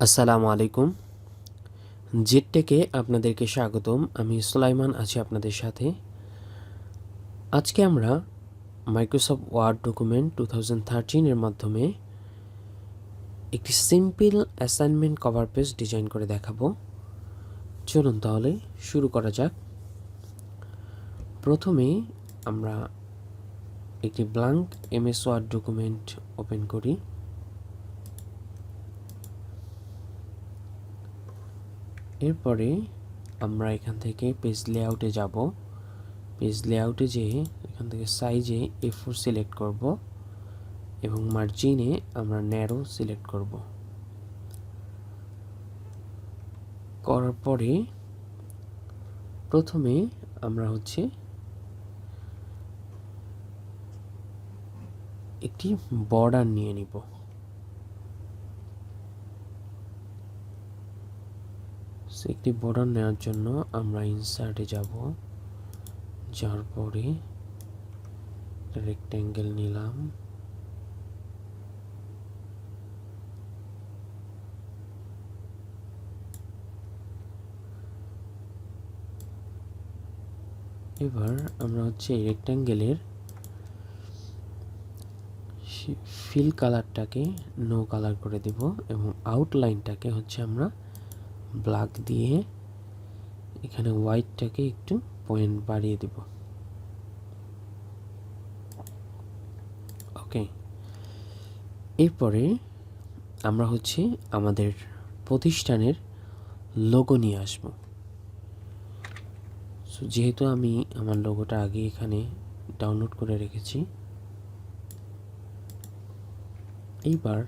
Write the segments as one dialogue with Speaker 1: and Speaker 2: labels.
Speaker 1: আসসালামু আলাইকুম। জেডটেকে আপনাদেরকে স্বাগতম। আমি সুলাইমান আছি আপনাদের সাথে। আজকে আমরা মাইক্রোসফট ওয়ার্ড ডকুমেন্ট 2013 এর মাধ্যমে একটি simple assignment cover page design করে দেখাবো। চলুন তাহলে শুরু করা যাক। প্রথমে আমরা একটি blank MS Word document open করি। এরপরে আমরা এখান থেকে পেজ লেআউটে যাব। পেজ লেআউটে যেয়ে এখান থেকে সাইজে A4 সিলেক্ট করব এবং মার্জিনে আমরা ন্যারো সিলেক্ট করব। করার পরে প্রথমে আমরা একটি বর্ডার নিয়ে নিব। একটি বর্ডার নেওয়ার জন্য আমরা ইনসার্টে যাব, যাওয়ার পরে রেক্ট্যাঙ্গেল নিলাম। এবার আমরা রেক্ট্যাঙ্গেলের ফিল কালারটাকে নো কালার করে দেব এবং আউটলাইনটাকে আমরা ব্ল্যাক দিয়ে এখানে হোয়াইটটাকে একটু পয়েন্ট বাড়িয়ে দেব। ওকে, এরপরে আমরা আমাদের প্রতিষ্ঠানের লোগো নিয়ে আসব। সো যেহেতু আমি আমার লোগোটা আগে এখানে ডাউনলোড করে রেখেছি, এইবার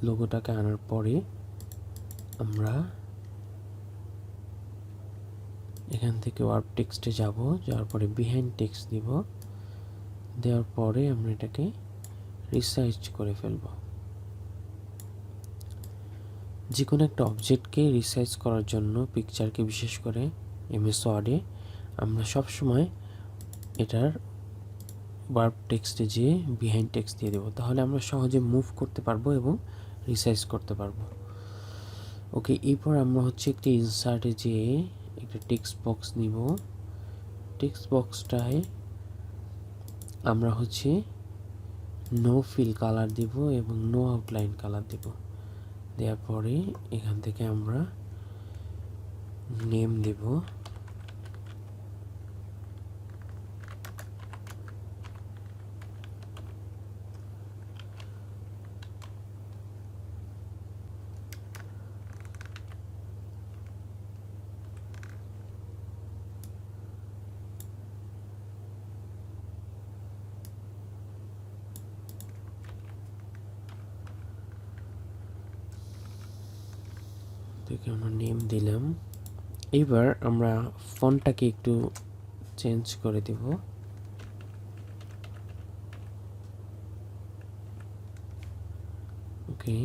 Speaker 1: লোগোটাকে আনার পরে আমরা এখান থেকে ওয়ার্ড টেক্সটে যাব, যাওয়ার পরে বিহাইন্ড টেক্সট দিব। দেওয়ার পরে আমরা এটাকে রিসাইজ করে ফেলব। যে কোনো একটা অবজেক্টকে রিসাইজ করার জন্য, পিকচারকে বিশেষ করে এমএস ওয়ার্ডে, আমরা সবসময় এটার ওয়ার্ড টেক্সটে যেয়ে বিহাইন্ড টেক্সট দিয়ে দেবো। তাহলে আমরা সহজে মুভ করতে পারবো এবং রিসাইজ করতে পারবো। ওকে, এরপর আমরা একটি ইনসার্টে যেয়ে একটা টেক্সট বক্স নিব। টেক্সট বক্সটায় আমরা নো ফিল কালার দিব এবং নো আউটলাইন কালার দিব। দেওয়ার পরে এখান থেকে আমরা নেম দেব। আমরা নেম দিলাম। এবার আমরা ফন্টটাকে একটু চেঞ্জ করে দেব। ওকে,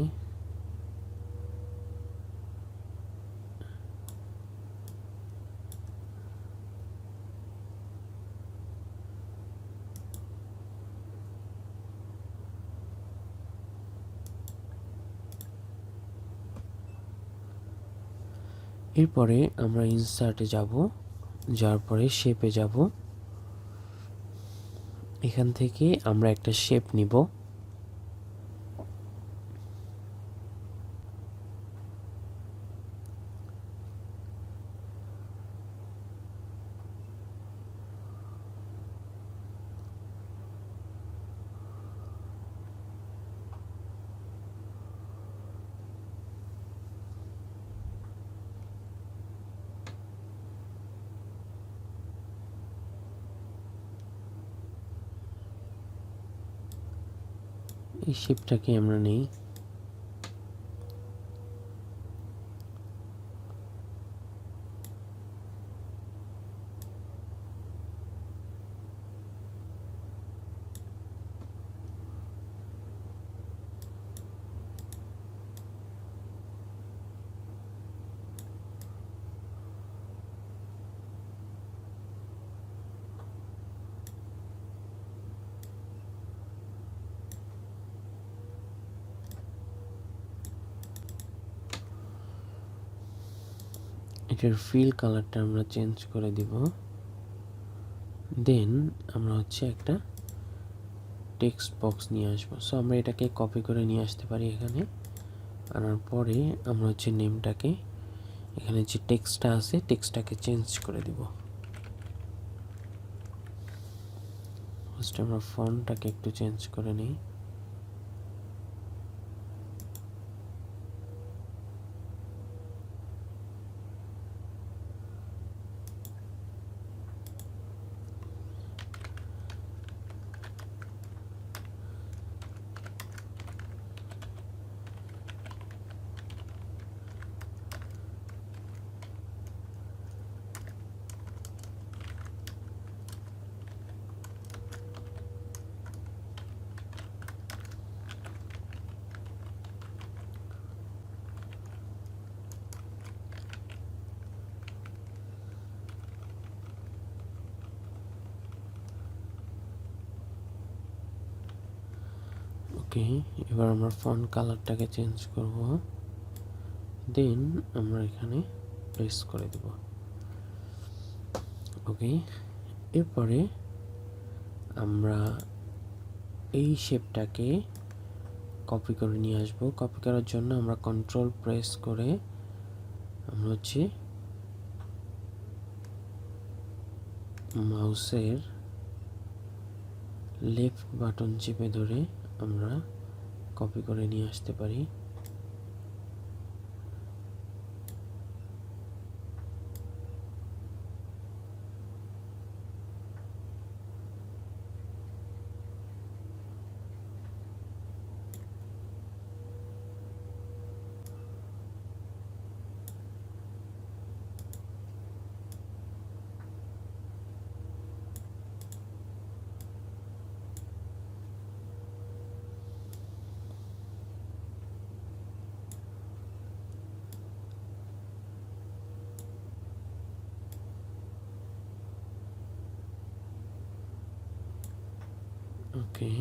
Speaker 1: এরপরে আমরা ইনসার্টে যাব, যাওয়ার পরে শেপে যাব। এখান থেকে আমরা একটা শেপ নিব। এই শেপটাকে আমরা নেই। এটার ফিল কালারটা আমরা চেঞ্জ করে দিব। দেন আমরা হচ্ছে একটা টেক্সট বক্স নিয়ে আসবো। সো আমরা এটাকে কপি করে নিয়ে আসতে পারি এখানে। আনার পরে আমরা হচ্ছে নেমটাকে, এখানে যে টেক্সটটা আছে টেক্সটটাকে চেঞ্জ করে দিব। ফার্স্ট আমরা ফন্টটাকে একটু চেঞ্জ করে নিই। ওকে, এবার আমরা ফন্ট কালারটাকে চেঞ্জ করব। দেন আমরা এখানে প্রেস করে দেব। ওকে, এরপরে আমরা এই শেপটাকে কপি করে নিয়ে আসবো। কপি করার জন্য আমরা কন্ট্রোল প্রেস করে আমরা হচ্ছে মাউসের লেফট বাটন চেপে ধরে আমরা কপি করে নিয়ে আসতে পারি। ওকে,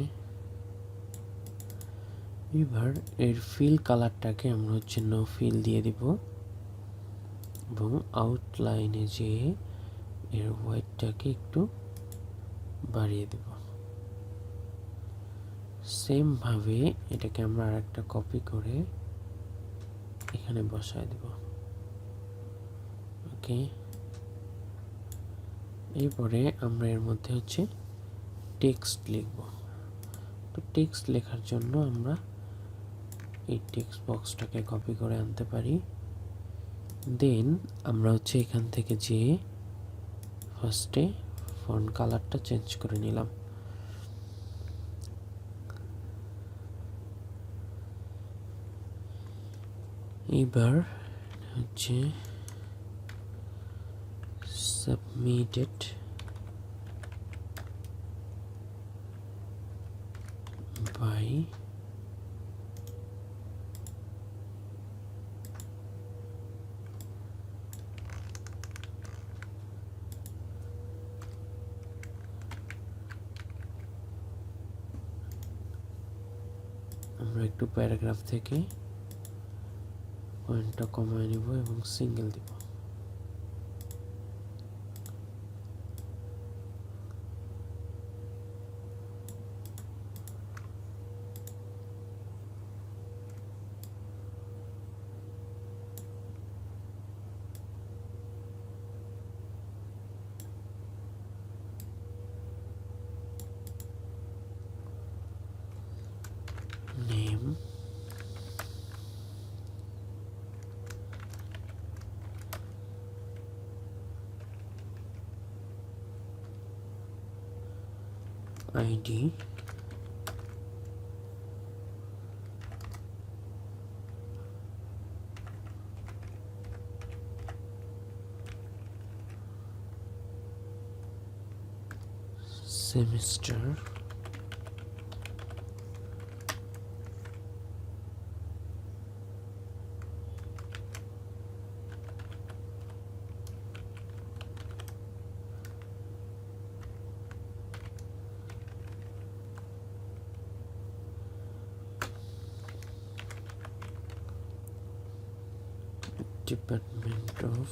Speaker 1: এবার এর ফিল কালারটাকে আমরা হচ্ছে নো ফিল দিয়ে দিব এবং আউটলাইনে যে এর হোয়াইটটাকে একটু বাড়িয়ে দেব। সেম ভাবে এটাকে আমরা আরেকটা কপি করে এখানে বসায় দেব। ওকে, এরপরে আমরা এর মধ্যে হচ্ছে টেক্সট লিখব। তো টেক্সট লেখার জন্য আমরা এই টেক্সট বক্সটাকে কপি করে আনতে পারি। দেন আমরা হচ্ছে এখান থেকে যে ফার্স্টে ফন্ট কালারটা চেঞ্জ করে নিলাম। এবার হচ্ছে সাবমিটেড বাই আমরা একটু প্যারাগ্রাফ থেকে পয়েন্টটা কমায় নিব এবং সিঙ্গেল দিব। Name, ID, semester, department of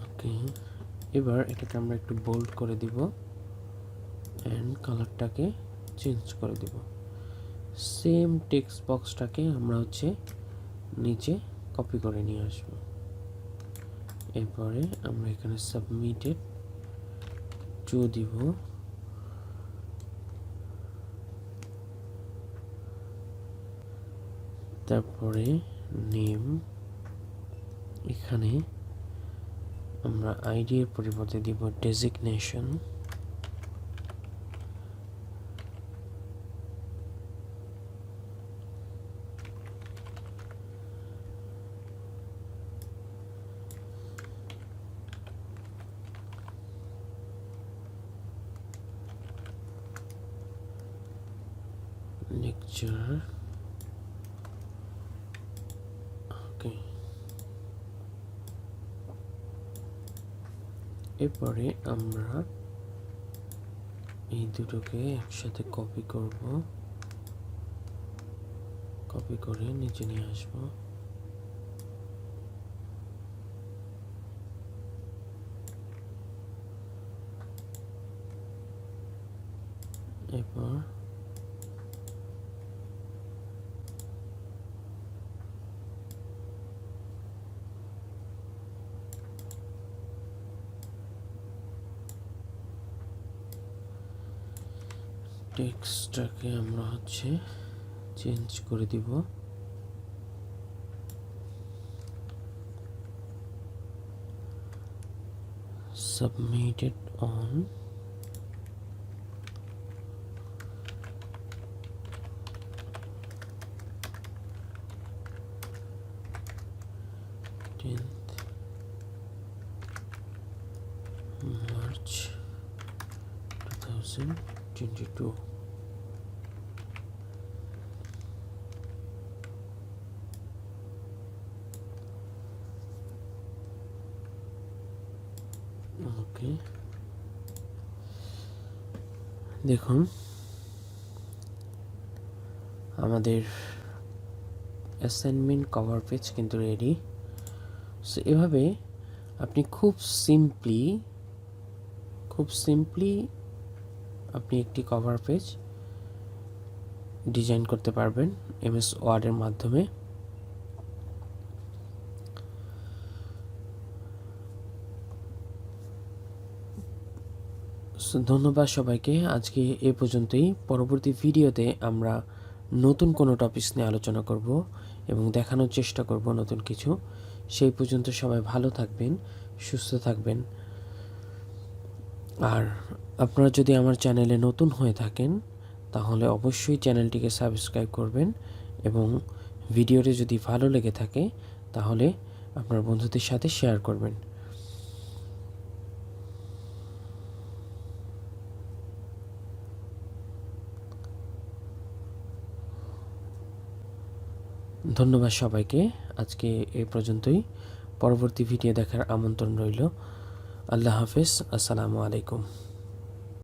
Speaker 1: okay. এবার এটাকে আমরা একটু বোল্ড করে দিব অ্যান্ড কালারটাকে চেঞ্জ করে দিব। সেম টেক্সট বক্সটাকে আমরা নিচে কপি করে নিয়ে আসব। এরপরে আমরা এখানে সাবমিটেড টু দিব, তারপরে নেম, এখানে আমরা আইডি এর পরিবর্তে দিব ডেজিগনেশন, লেকচারার। ওকে, এরপরে আমরা এই দুটোকে একসাথে কপি করব, কপি করে নিচে নিয়ে আসব। এরপর টেক্সটটাকে আমরা চেঞ্জ করে দিব, submitted on March 2022। ওকে, দেখুন আমাদের অ্যাসাইনমেন্ট কভার পেজ কিন্তু রেডি। সো এভাবে আপনি খুব সিম্পলি আপনি একটি কভার পেজ ডিজাইন করতে পারবেন এমএস ওয়ার্ডের মাধ্যমে। ধন্যবাদ সবাইকে। আজকে এ পর্যন্তই। পরবর্তী ভিডিওতে আমরা নতুন কোনো টপিকস নিয়ে আলোচনা করব এবং দেখানোর চেষ্টা করব নতুন কিছু। সেই পর্যন্ত সবাই ভালো থাকবেন, সুস্থ থাকবেন। আর আপনারা যদি আমার চ্যানেলে নতুন হয়ে থাকেন তাহলে অবশ্যই চ্যানেলটিকে সাবস্ক্রাইব করবেন এবং ভিডিওটি যদি ভালো লেগে থাকে তাহলে আপনার বন্ধুদের সাথে শেয়ার করবেন। ধন্যবাদ সবাইকে। আজকে এই পর্যন্তই। পরবর্তী ভিডিও দেখার আমন্ত্রণ রইল। আল্লাহ হাফেজ। আসসালামু আলাইকুম।